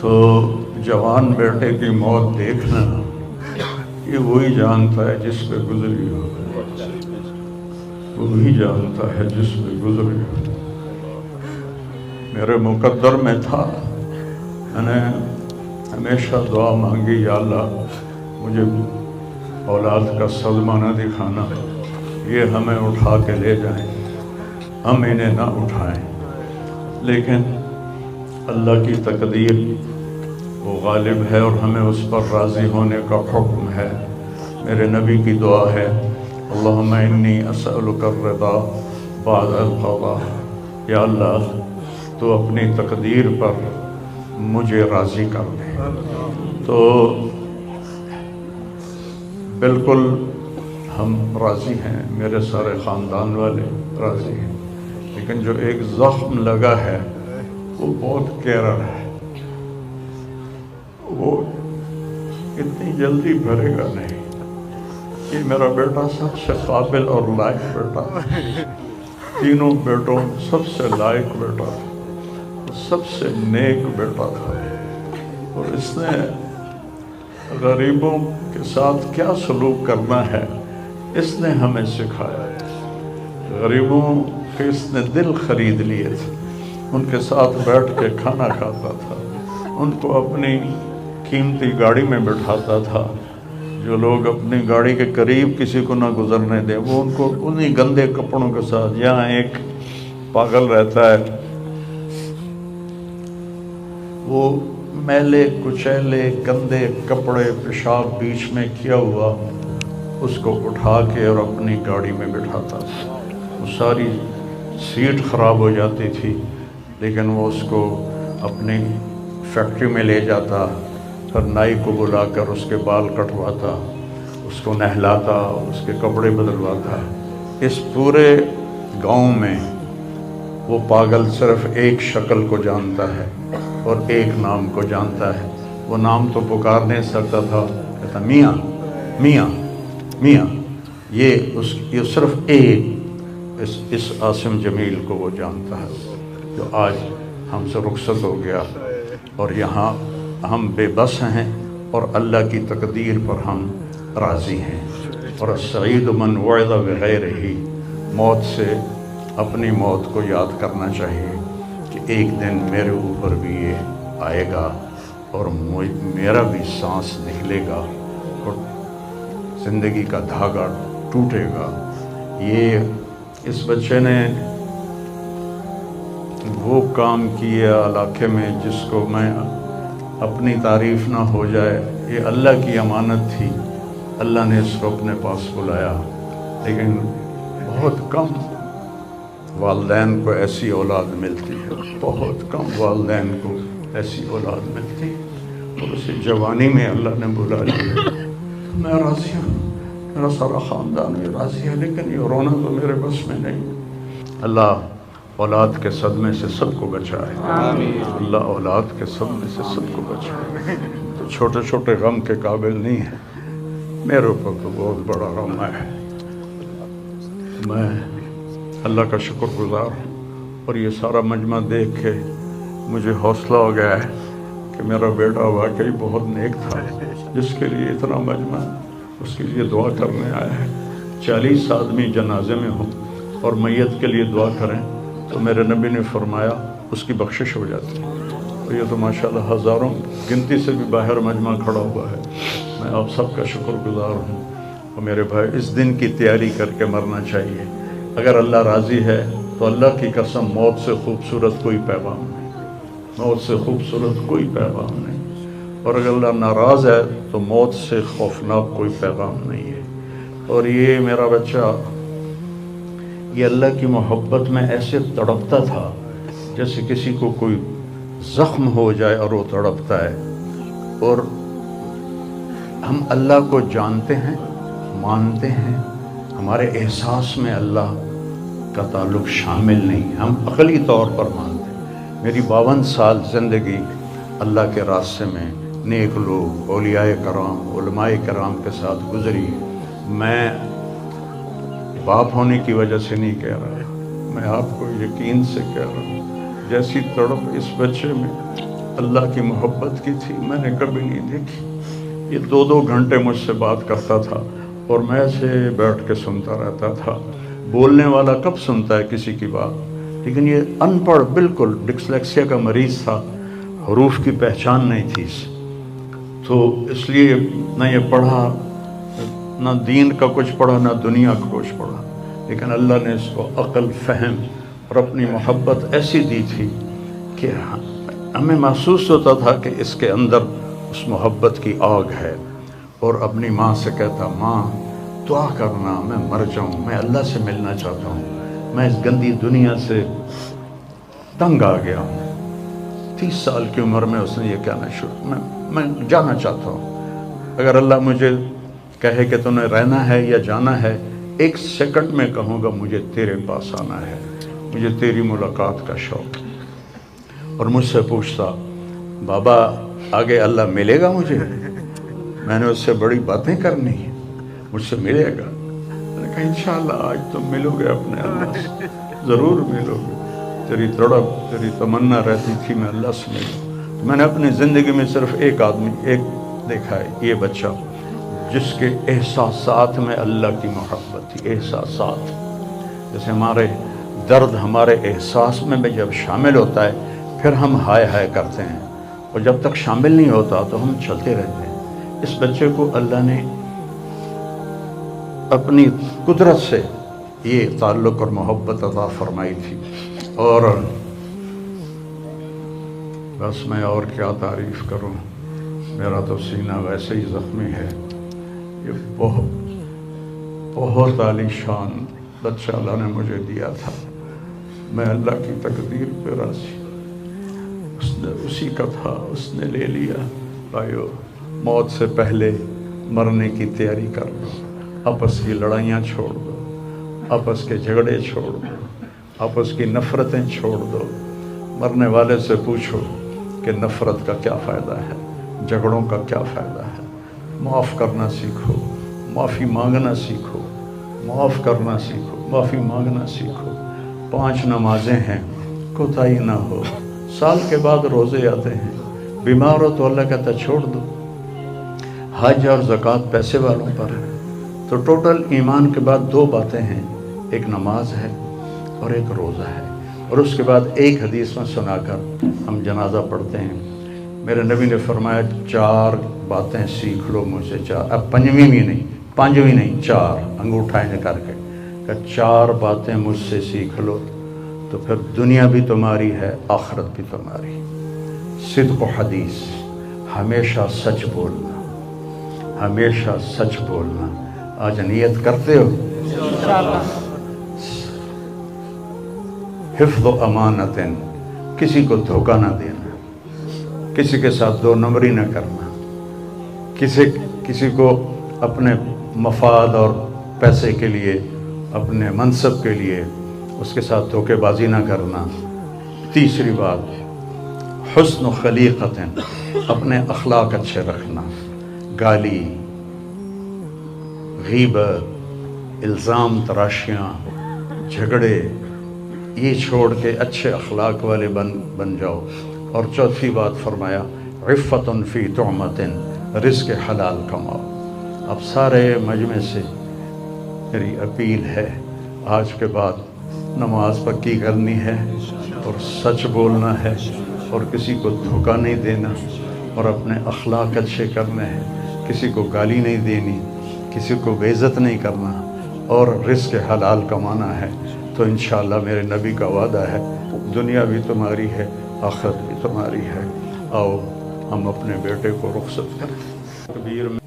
تو जवान बेटे की मौत देखना ये वही जानता है जिस पे गुजरी हो, वही जानता है जिस पे गुजरी हो। मेरे मुकद्दर में था, मैंने हमेशा दुआ मांगी, या अल्लाह मुझे औलाद का सदमा न दिखाना, ये हमें उठा के ले जाएं, हम इन्हें ना उठाएं। लेकिन अल्लाह की तकदीर वो गालिब है और हमें उस पर राज़ी होने का हुक्म है। मेरे नबी की दुआ है, अल्लाहुम्मा इन्नी असअलुका रिदा बादल क़ज़ा, या अल्लाह तो अपनी तकदीर पर मुझे राज़ी कर दे। तो बिल्कुल हम राज़ी हैं, मेरे सारे ख़ानदान वाले राज़ी हैं, लेकिन जो एक ज़ख्म लगा है वो बहुत गहरा है, वो इतनी जल्दी भरेगा नहीं। ये मेरा बेटा सबसे काबिल और लायक बेटा, तीनों बेटों सबसे लायक बेटा, सबसे नेक बेटा था, और इसने गरीबों के साथ क्या सलूक करना है इसने हमें सिखाया। गरीबों के इसने दिल खरीद लिए थे, उनके साथ बैठ के खाना खाता था, उनको अपनी कीमती गाड़ी में बिठाता था। जो लोग अपनी गाड़ी के करीब किसी को ना गुजरने दें, वो उनको उन्हीं गंदे कपड़ों के साथ, यहाँ एक पागल रहता है, वो मैले कुचैले गंदे कपड़े पेशाब बीच में किया हुआ उसको उठा के और अपनी गाड़ी में बिठाता था। वो सारी सीट ख़राब हो जाती थी, लेकिन वो उसको अपनी फैक्ट्री में ले जाता, फिर नाई को बुलाकर उसके बाल कटवाता, उसको नहलाता, उसके कपड़े बदलवाता। इस पूरे गांव में वो पागल सिर्फ एक शक्ल को जानता है और एक नाम को जानता है। वो नाम तो पुकार नहीं सकता था, कहता मियाँ मियाँ मियाँ। ये सिर्फ एक इस आसिम जमील को वो जानता है, जो आज हमसे रुखसत हो गया और यहाँ हम बेबस हैं और अल्लाह की तकदीर पर हम राज़ी हैं। और सईद मन वअद बग़ैरिही, मौत से अपनी मौत को याद करना चाहिए कि एक दिन मेरे ऊपर भी ये आएगा और मेरा भी सांस निकलेगा और ज़िंदगी का धागा टूटेगा। ये इस बच्चे ने वो काम किया इलाके में जिसको मैं अपनी तारीफ़ ना हो जाए, ये अल्लाह की अमानत थी, अल्लाह ने इसको अपने पास बुलाया। लेकिन बहुत कम वालिदैन को ऐसी औलाद मिलती है, बहुत कम वालिदैन को ऐसी औलाद मिलती है, और उसे जवानी में अल्लाह ने बुला लिया। मैं राज़ी हूँ, मेरा सारा ख़ानदान भी राज़ी है, लेकिन ये रोना तो मेरे बस में नहीं। अल्लाह औलाद के सदमे से सबको बचाए, अल्लाह औलाद के सदमे से सबको बचाए। तो छोटे छोटे गम के काबिल नहीं है, मेरे ऊपर तो बहुत बड़ा गम है। मैं अल्लाह का शुक्रगुज़ार हूँ, और ये सारा मजमा देख के मुझे हौसला हो गया है कि मेरा बेटा वाकई बहुत नेक था, जिसके लिए इतना मजमा उसके लिए दुआ करने आया है। 40 आदमी जनाजे में हो और मैयत के लिए दुआ करें तो मेरे नबी ने फरमाया उसकी बख्शिश हो जाती है। और ये तो माशाल्लाह हज़ारों गिनती से भी बाहर मजमा खड़ा हुआ है। मैं आप सबका शुक्रगुज़ार हूँ। और मेरे भाई, इस दिन की तैयारी करके मरना चाहिए। अगर अल्लाह राज़ी है तो अल्लाह की कसम मौत से खूबसूरत कोई पैगाम नहीं, मौत से खूबसूरत कोई पैगाम नहीं। और अगर अल्लाह नाराज़ है तो मौत से खौफनाक कोई पैगाम नहीं है। और ये मेरा बच्चा ये अल्लाह की मोहब्बत में ऐसे तड़पता था जैसे किसी को कोई ज़ख्म हो जाए और वो तड़पता है। और हम अल्लाह को जानते हैं, मानते हैं, हमारे एहसास में अल्लाह का ताल्लुक़ शामिल नहीं, हम अक़ली तौर पर मानते हैं। मेरी 52 साल ज़िंदगी अल्लाह के रास्ते में नेक लोग, औलियाए कराम, उलमाए कराम के साथ गुज़री। मैं बाप होने की वजह से नहीं कह रहा, मैं आपको यकीन से कह रहा हूँ, जैसी तड़प इस बच्चे में اللہ کی محبت کی تھی میں نے کبھی نہیں دیکھی۔ یہ 2 گھنٹے مجھ سے بات کرتا تھا اور میں ایسے بیٹھ کے سنتا رہتا تھا۔ بولنے والا کب سنتا ہے کسی کی بات، لیکن یہ ان پڑھ بالکل ڈسلیکسیا کا مریض تھا، حروف کی پہچان نہیں تھی اس، تو اس لیے نہ یہ پڑھا، نہ دین کا کچھ پڑھا، نہ دنیا کا کچھ پڑھا، لیکن اللہ نے اس کو عقل، فہم اور اپنی محبت ایسی دی تھی کہ ہمیں محسوس ہوتا تھا کہ اس کے اندر اس محبت کی آگ ہے۔ اور اپنی ماں سے کہتا، ماں دعا کرنا میں مر جاؤں، میں اللہ سے ملنا چاہتا ہوں، میں اس گندی دنیا سے تنگ آ گیا ہوں۔ 30 سال کی عمر میں اس نے یہ کہنا شروع، میں جانا چاہتا ہوں، اگر اللہ مجھے کہے کہ تو نے رہنا ہے یا جانا ہے، 1 سیکنڈ میں کہوں گا مجھے تیرے پاس آنا ہے، مجھے تیری ملاقات کا شوق ہے۔ اور مجھ سے پوچھتا، بابا آگے اللہ ملے گا مجھے؟ میں نے اس سے بڑی باتیں کرنی ہیں، مجھ سے ملے گا؟ میں نے کہا انشاءاللہ آج تم ملو گے اپنے اللہ سے، ضرور ملو گے، تیری تڑپ، تیری تمنا رہتی تھی میں اللہ سے ملوں۔ تو میں نے اپنی زندگی میں صرف ایک آدمی دیکھا ہے، یہ بچہ جس کے احساسات میں اللہ کی محبت تھی۔ احساسات جیسے ہمارے درد ہمارے احساس میں بھی جب شامل ہوتا ہے پھر ہم ہائے ہائے کرتے ہیں، اور جب تک شامل نہیں ہوتا تو ہم چلتے رہتے ہیں۔ اس بچے کو اللہ نے اپنی قدرت سے یہ تعلق اور محبت عطا فرمائی تھی، اور بس میں اور کیا تعریف کروں، میرا تو سینہ ویسے ہی زخمی ہے۔ یہ بہت عالی شان بچہ اللہ نے مجھے دیا تھا، میں اللہ کی تقدیر پہ راضی، اس نے اسی کا تھا، اس نے لے لیا۔ بھائیو، موت سے پہلے مرنے کی تیاری کر لو، آپس کی لڑائیاں چھوڑ دو، آپس کے جھگڑے چھوڑ دو، آپس کی نفرتیں چھوڑ دو۔ مرنے والے سے پوچھو کہ نفرت کا کیا فائدہ ہے، جھگڑوں کا کیا فائدہ ہے۔ معاف کرنا سیکھو، معافی مانگنا سیکھو، معاف کرنا سیکھو، معافی مانگنا سیکھو۔ 5 نمازیں ہیں، کوتاہی نہ ہو۔ سال کے بعد روزے آتے ہیں، بیمار ہو تو اللہ کہتا چھوڑ دو۔ حج اور زکوٰۃ پیسے والوں پر ہے۔ تو ٹوٹل ایمان کے بعد 2 باتیں ہیں، ایک نماز ہے اور ایک روزہ ہے، اور اس کے بعد ایک حدیث میں سنا کر ہم جنازہ پڑھتے ہیں۔ میرے نبی نے فرمایا 4 باتیں سیکھ لو مجھ سے، 4، اب 5ویں بھی نہیں، 5ویں نہیں، 4 انگوٹھا کر کے کہ 4 باتیں مجھ سے سیکھ لو تو پھر دنیا بھی تمہاری ہے، آخرت بھی تمہاری۔ صدق و حدیث، ہمیشہ سچ بولنا، ہمیشہ سچ بولنا۔ آج نیت کرتے ہو؟ حفظ و امانت، کسی کو دھوکہ نہ دینا، کسی کے ساتھ 2 نمبری نہ کرنا، کسی کو اپنے مفاد اور پیسے کے لیے، اپنے منصب کے لیے اس کے ساتھ دھوکے بازی نہ کرنا۔ تیسری بات، حسن و خلیقت، اپنے اخلاق اچھے رکھنا، گالی، غیبت، الزام تراشیاں، جھگڑے، یہ چھوڑ کے اچھے اخلاق والے بن جاؤ۔ اور چوتھی بات فرمایا، عفت فی طعمۃ، رزق حلال کماؤ۔ اب سارے مجمع سے میری اپیل ہے، آج کے بعد نماز پکی کرنی ہے اور سچ بولنا ہے اور کسی کو دھوکہ نہیں دینا اور اپنے اخلاق اچھے کرنے ہیں، کسی کو گالی نہیں دینی، کسی کو بے عزت نہیں کرنا، اور رزق حلال کمانا ہے۔ تو انشاءاللہ میرے نبی کا وعدہ ہے، دنیا بھی تمہاری ہے، آخرت بھی تمہاری ہے۔ آؤ ہم اپنے بیٹے کو رخصت کریں۔ تکبیر میں